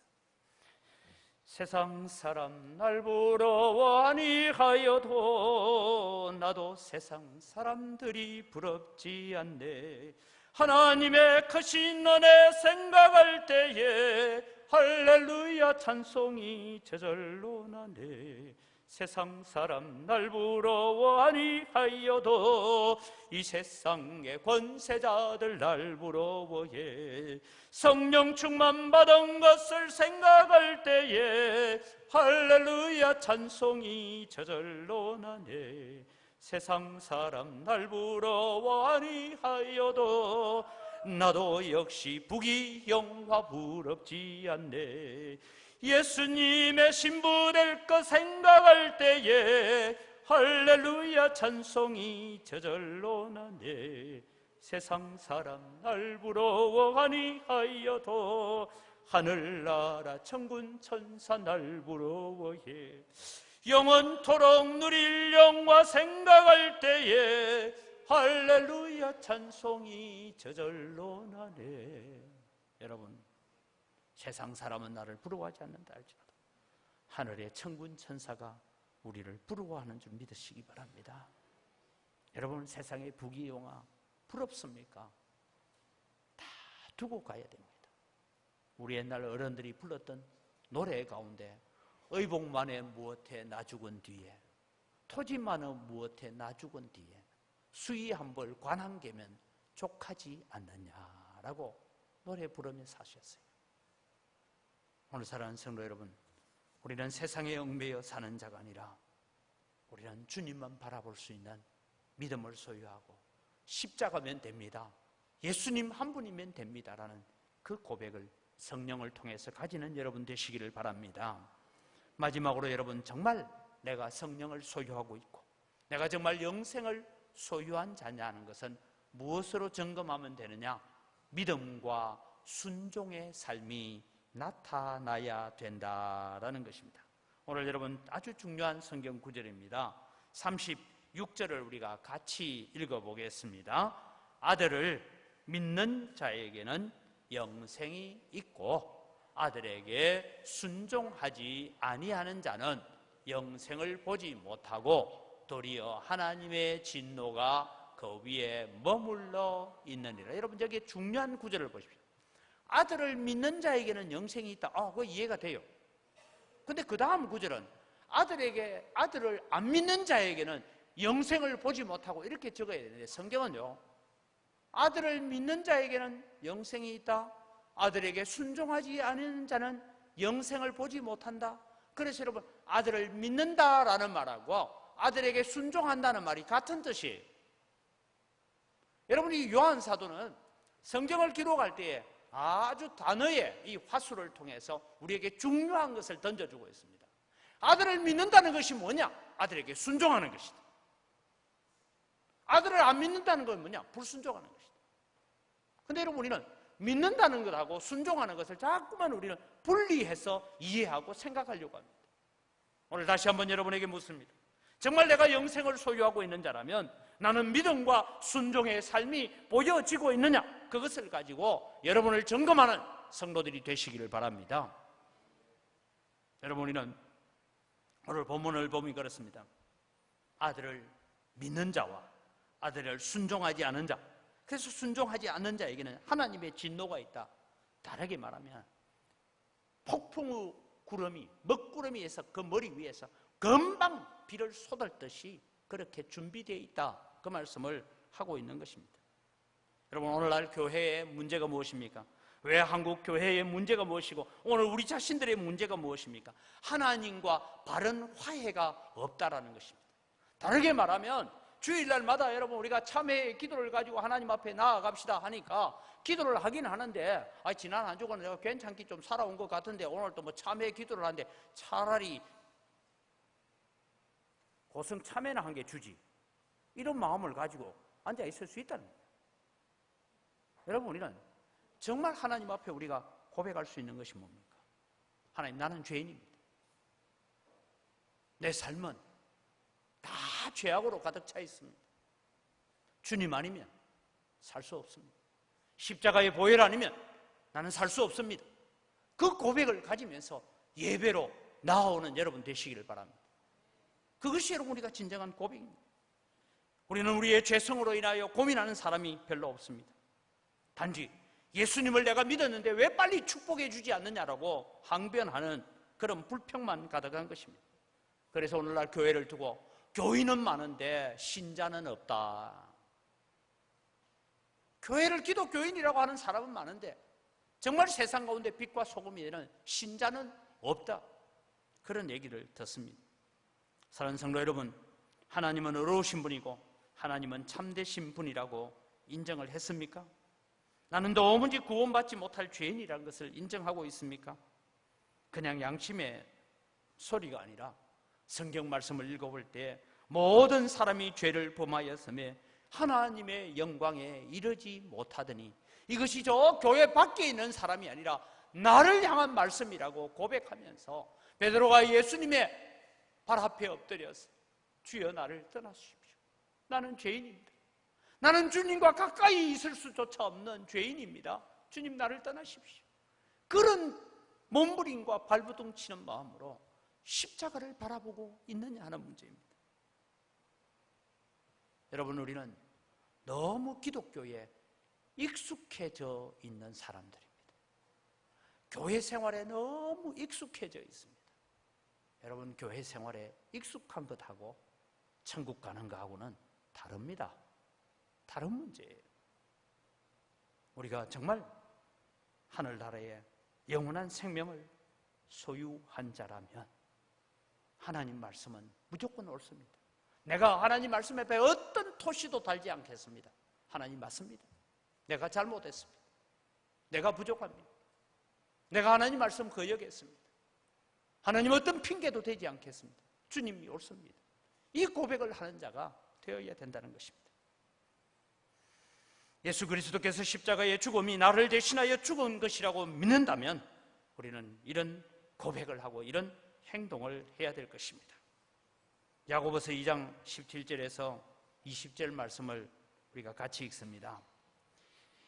세상 사람 날 부러워하니 하여도 나도 세상 사람들이 부럽지 않네. 하나님의 크신 은혜 생각할 때에 할렐루야 찬송이 저절로 나네. 세상 사람 날 부러워하니 하여도 이 세상의 권세자들 날 부러워해. 성령 충만 받은 것을 생각할 때에 할렐루야 찬송이 저절로 나네. 세상 사람 날 부러워하니 하여도 나도 역시 부귀영화 부럽지 않네. 예수님의 신부 될 것 생각할 때에 할렐루야 찬송이 저절로 나네. 세상 사람 날 부러워하니 하여도 하늘나라 천군 천사 날 부러워해. 영원토록 누릴 영화 생각할 때에 할렐루야 찬송이 저절로 나네. 여러분 세상 사람은 나를 부러워하지 않는다 할지라도 하늘의 천군 천사가 우리를 부러워하는 줄 믿으시기 바랍니다. 여러분 세상의 부귀영화 부럽습니까? 다 두고 가야 됩니다. 우리 옛날 어른들이 불렀던 노래 가운데 의복만에 무엇해 나 죽은 뒤에 토지만은 무엇해 나 죽은 뒤에 수의 한 벌 관 한 개면 족하지 않느냐라고 노래 부르면서 하셨어요. 오늘 사랑하는 성도 여러분, 우리는 세상에 얽매여 사는 자가 아니라 우리는 주님만 바라볼 수 있는 믿음을 소유하고 십자가면 됩니다, 예수님 한 분이면 됩니다라는 그 고백을 성령을 통해서 가지는 여러분 되시기를 바랍니다. 마지막으로 여러분, 정말 내가 성령을 소유하고 있고 내가 정말 영생을 소유한 자냐는 것은 무엇으로 점검하면 되느냐? 믿음과 순종의 삶이 나타나야 된다라는 것입니다. 오늘 여러분 아주 중요한 성경 구절입니다. 36절을 우리가 같이 읽어보겠습니다. 아들을 믿는 자에게는 영생이 있고 아들에게 순종하지 아니하는 자는 영생을 보지 못하고 도리어 하나님의 진노가 그 위에 머물러 있느니라. 여러분 여기 중요한 구절을 보십시오. 아들을 믿는 자에게는 영생이 있다. 그거 이해가 돼요. 근데 그 다음 구절은 아들을 안 믿는 자에게는 영생을 보지 못하고 이렇게 적어야 되는데, 성경은요, 아들을 믿는 자에게는 영생이 있다, 아들에게 순종하지 않는 자는 영생을 보지 못한다. 그래서 여러분, 아들을 믿는다라는 말하고 아들에게 순종한다는 말이 같은 뜻이에요. 여러분, 이 요한 사도는 성경을 기록할 때에 아주 단어의 이 화수를 통해서 우리에게 중요한 것을 던져주고 있습니다. 아들을 믿는다는 것이 뭐냐? 아들에게 순종하는 것이다. 아들을 안 믿는다는 건 뭐냐? 불순종하는 것이다. 근데 여러분, 우리는 믿는다는 것하고 순종하는 것을 자꾸만 우리는 분리해서 이해하고 생각하려고 합니다. 오늘 다시 한번 여러분에게 묻습니다. 정말 내가 영생을 소유하고 있는 자라면 나는 믿음과 순종의 삶이 보여지고 있느냐? 그것을 가지고 여러분을 점검하는 성도들이 되시기를 바랍니다. 여러분, 우리는 오늘 본문을 보면 그렇습니다. 아들을 믿는 자와 아들을 순종하지 않는 자, 그래서 순종하지 않는 자에게는 하나님의 진노가 있다. 다르게 말하면 폭풍우 구름이 먹구름이에서 그 머리 위에서 금방 비를 쏟을 듯이 그렇게 준비되어 있다. 그 말씀을 하고 있는 것입니다. 여러분, 오늘날 교회의 문제가 무엇입니까? 왜 한국 교회의 문제가 무엇이고 오늘 우리 자신들의 문제가 무엇입니까? 하나님과 바른 화해가 없다라는 것입니다. 다르게 말하면 주일날마다 여러분 우리가 참회의 기도를 가지고 하나님 앞에 나아갑시다 하니까 기도를 하긴 하는데, 지난 한 주간 내가 괜찮게 좀 살아온 것 같은데 오늘 또 뭐 참회 기도를 하는데 차라리 고성 참회나 한 게 주지, 이런 마음을 가지고 앉아 있을 수 있다는 거예요. 여러분, 우리는 정말 하나님 앞에 우리가 고백할 수 있는 것이 뭡니까? 하나님, 나는 죄인입니다. 내 삶은 다 죄악으로 가득 차 있습니다. 주님 아니면 살 수 없습니다. 십자가의 보혈 아니면 나는 살 수 없습니다. 그 고백을 가지면서 예배로 나아오는 여러분 되시기를 바랍니다. 그것이 여러분 우리가 진정한 고백입니다. 우리는 우리의 죄성으로 인하여 고민하는 사람이 별로 없습니다. 단지 예수님을 내가 믿었는데 왜 빨리 축복해 주지 않느냐라고 항변하는 그런 불평만 가득한 것입니다. 그래서 오늘날 교회를 두고 교인은 많은데 신자는 없다. 교회를 기독교인이라고 하는 사람은 많은데 정말 세상 가운데 빛과 소금이 되는 신자는 없다. 그런 얘기를 듣습니다. 사랑하는 성도 여러분, 하나님은 의로우신 분이고 하나님은 참되신 분이라고 인정을 했습니까? 나는 도무지 구원받지 못할 죄인이라는 것을 인정하고 있습니까? 그냥 양심의 소리가 아니라 성경 말씀을 읽어볼 때 모든 사람이 죄를 범하였으며 하나님의 영광에 이르지 못하더니 이것이 저 교회 밖에 있는 사람이 아니라 나를 향한 말씀이라고 고백하면서 베드로가 예수님의 발 앞에 엎드려서 주여 나를 떠나주십시오. 나는 죄인입니다. 나는 주님과 가까이 있을 수조차 없는 죄인입니다. 주님 나를 떠나십시오. 그런 몸부림과 발부둥치는 마음으로 십자가를 바라보고 있느냐 하는 문제입니다. 여러분, 우리는 너무 기독교에 익숙해져 있는 사람들입니다. 교회 생활에 너무 익숙해져 있습니다. 여러분, 교회 생활에 익숙한 것하고 천국 가는 것하고는 다릅니다. 다른 문제예요. 우리가 정말 하늘나라에 영원한 생명을 소유한 자라면 하나님 말씀은 무조건 옳습니다. 내가 하나님 말씀 앞에 어떤 토시도 달지 않겠습니다. 하나님 맞습니다. 내가 잘못했습니다. 내가 부족합니다. 내가 하나님 말씀 거역했습니다. 하나님 어떤 핑계도 되지 않겠습니다. 주님이 옳습니다. 이 고백을 하는 자가 되어야 된다는 것입니다. 예수 그리스도께서 십자가의 죽음이 나를 대신하여 죽은 것이라고 믿는다면 우리는 이런 고백을 하고 이런 행동을 해야 될 것입니다. 야고보서 2장 17절에서 20절 말씀을 우리가 같이 읽습니다.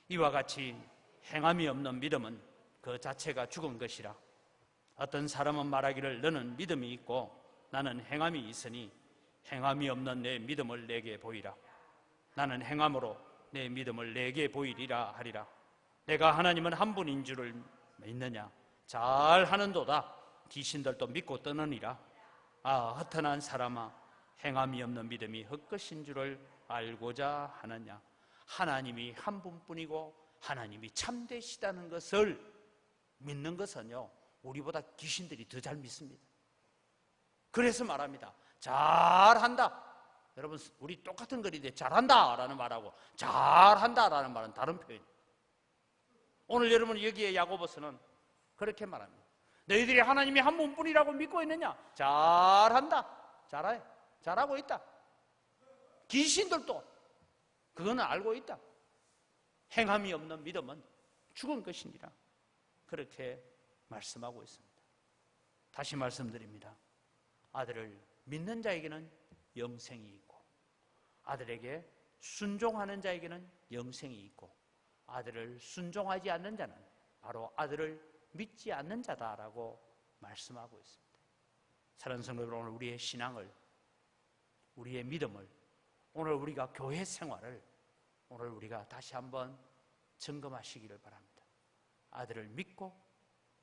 이와 같이 행함이 없는 믿음은 그 자체가 죽은 것이라. 어떤 사람은 말하기를 너는 믿음이 있고 나는 행함이 있으니 행함이 없는 내 믿음을 내게 보이라. 나는 행함으로 내 믿음을 내게 보이리라 하리라. 내가 하나님은 한 분인 줄을 믿느냐? 잘하는도다. 귀신들도 믿고 떠느니라. 아, 허탄한 사람아, 행함이 없는 믿음이 헛것인 줄을 알고자 하느냐? 하나님이 한 분뿐이고 하나님이 참되시다는 것을 믿는 것은요, 우리보다 귀신들이 더 잘 믿습니다. 그래서 말합니다. 잘한다. 여러분, 우리 똑같은 글인데 잘한다 라는 말하고 잘한다 라는 말은 다른 표현이에요. 오늘 여러분 여기에 야고보서는 그렇게 말합니다. 너희들이 하나님이 한 분뿐이라고 믿고 있느냐? 잘한다. 잘해. 잘하고 있다. 귀신들도 그거는 알고 있다. 행함이 없는 믿음은 죽은 것이니라. 그렇게 말씀하고 있습니다. 다시 말씀드립니다. 아들을 믿는 자에게는 영생이 있고 아들에게 순종하는 자에게는 영생이 있고 아들을 순종하지 않는 자는 바로 아들을 믿지 않는 자다라고 말씀하고 있습니다. 사랑하는 성도 여러분, 오늘 우리의 신앙을, 우리의 믿음을, 오늘 우리가 교회 생활을 오늘 우리가 다시 한번 점검하시기를 바랍니다. 아들을 믿고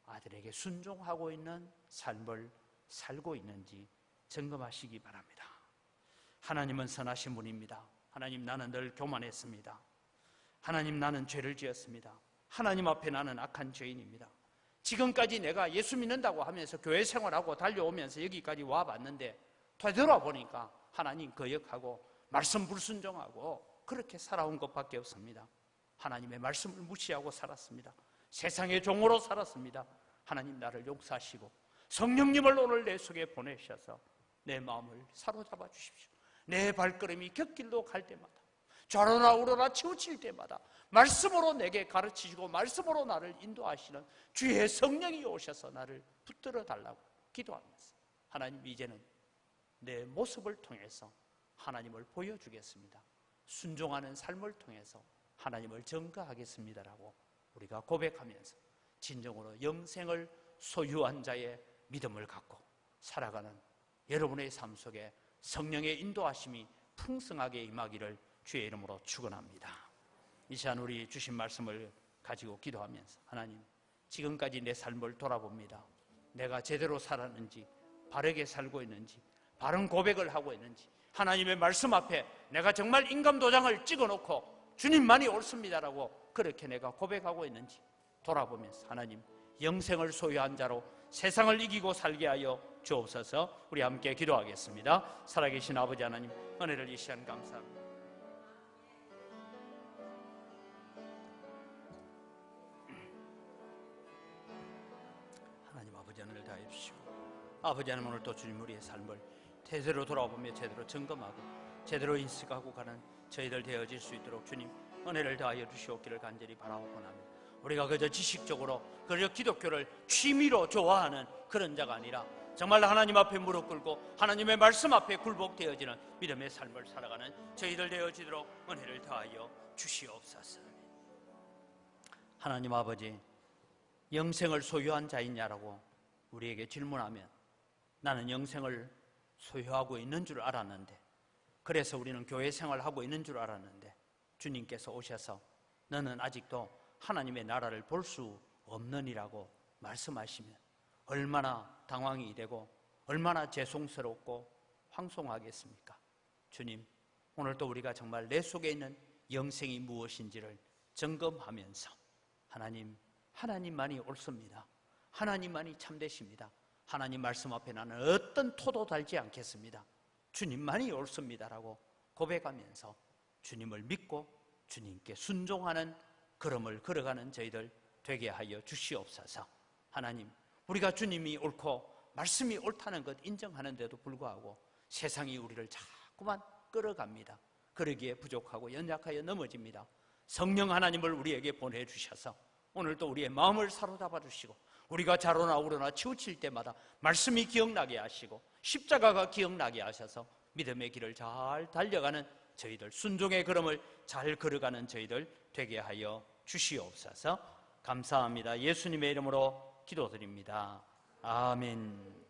아들에게 순종하고 있는 삶을 살고 있는지 점검하시기 바랍니다. 하나님은 선하신 분입니다. 하나님, 나는 늘 교만했습니다. 하나님, 나는 죄를 지었습니다. 하나님 앞에 나는 악한 죄인입니다. 지금까지 내가 예수 믿는다고 하면서 교회 생활하고 달려오면서 여기까지 와봤는데 되돌아보니까 하나님 거역하고 말씀 불순종하고 그렇게 살아온 것밖에 없습니다. 하나님의 말씀을 무시하고 살았습니다. 세상의 종으로 살았습니다. 하나님, 나를 용서하시고 성령님을 오늘 내 속에 보내셔서 내 마음을 사로잡아 주십시오. 내 발걸음이 곁길로 갈 때마다 좌로나 우로나 치우칠 때마다 말씀으로 내게 가르치시고 말씀으로 나를 인도하시는 주의 성령이 오셔서 나를 붙들어 달라고 기도하면서 하나님, 이제는 내 모습을 통해서 하나님을 보여주겠습니다. 순종하는 삶을 통해서 하나님을 증거하겠습니다라고 우리가 고백하면서 진정으로 영생을 소유한 자의 믿음을 갖고 살아가는 여러분의 삶 속에 성령의 인도하심이 풍성하게 임하기를 주의 이름으로 축원합니다. 이 시간 우리 주신 말씀을 가지고 기도하면서 하나님, 지금까지 내 삶을 돌아봅니다. 내가 제대로 살았는지, 바르게 살고 있는지, 바른 고백을 하고 있는지, 하나님의 말씀 앞에 내가 정말 인감도장을 찍어놓고 주님만이 옳습니다라고 그렇게 내가 고백하고 있는지 돌아보면서 하나님, 영생을 소유한 자로 세상을 이기고 살게 하여 주옵소서. 우리 함께 기도하겠습니다. 살아계신 아버지 하나님, 은혜를 이 시간 감사합니다. 하나님 아버지, 은혜를 다해 주시고 아버지 하나님, 오늘 또 주님 우리의 삶을 제대로 돌아보며 제대로 점검하고 제대로 인식하고 가는 저희들 되어질 수 있도록 주님 은혜를 다하여 주시옵기를 간절히 바라옵고나며, 우리가 그저 지식적으로 그저 기독교를 취미로 좋아하는 그런 자가 아니라 정말 하나님 앞에 무릎 꿇고 하나님의 말씀 앞에 굴복되어지는 믿음의 삶을 살아가는 저희들 되어지도록 은혜를 다하여 주시옵소서. 하나님 아버지, 영생을 소유한 자이냐라고 우리에게 질문하면 나는 영생을 소유하고 있는 줄 알았는데, 그래서 우리는 교회 생활하고 있는 줄 알았는데 주님께서 오셔서 너는 아직도 하나님의 나라를 볼 수 없느니라고 말씀하시면 얼마나 당황이 되고 얼마나 죄송스럽고 황송하겠습니까? 주님, 오늘 또 우리가 정말 내 속에 있는 영생이 무엇인지를 점검하면서 하나님, 하나님만이 옳습니다. 하나님만이 참되십니다. 하나님 말씀 앞에 나는 어떤 토도 달지 않겠습니다. 주님만이 옳습니다라고 고백하면서 주님을 믿고 주님께 순종하는 걸음을 걸어가는 저희들 되게 하여 주시옵소서. 하나님, 우리가 주님이 옳고 말씀이 옳다는 것 인정하는데도 불구하고 세상이 우리를 자꾸만 끌어갑니다. 그러기에 부족하고 연약하여 넘어집니다. 성령 하나님을 우리에게 보내주셔서 오늘도 우리의 마음을 사로잡아 주시고 우리가 자로나 우러나 치우칠 때마다 말씀이 기억나게 하시고 십자가가 기억나게 하셔서 믿음의 길을 잘 달려가는 저희들, 순종의 걸음을 잘 걸어가는 저희들 되게 하여 주시옵소서. 감사합니다. 예수님의 이름으로 기도드립니다. 아멘.